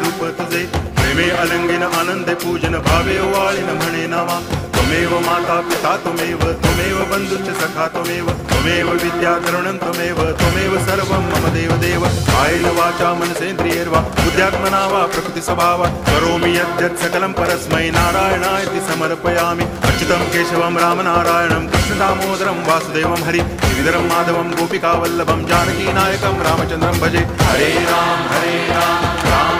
रूप तुझे प्रेमे अलंगिन आनंदे पूजन भावे वाळिन म्हणे नावा त्वमेव माता पिता त्वमेव त्वमेव बंधुश्च सखा त्वमेव विद्या तरुणं त्वमेव सर्वं मम देव कायेन वाचा मनसेन्द्रियैर्वा बुद्ध्यात्मना वा प्रकृति स्वभावात् करोमि यद्यत् सकलं परस्मै नारायणायति समर्पयामि अच्युतं केशवं रामनारायणं कृष्णदामोदरं वासुदेवं हरि श्रीधरं माधवं गोपिकावल्लभं जानकीनायकं रामचन्द्रं भजे हरे राम राम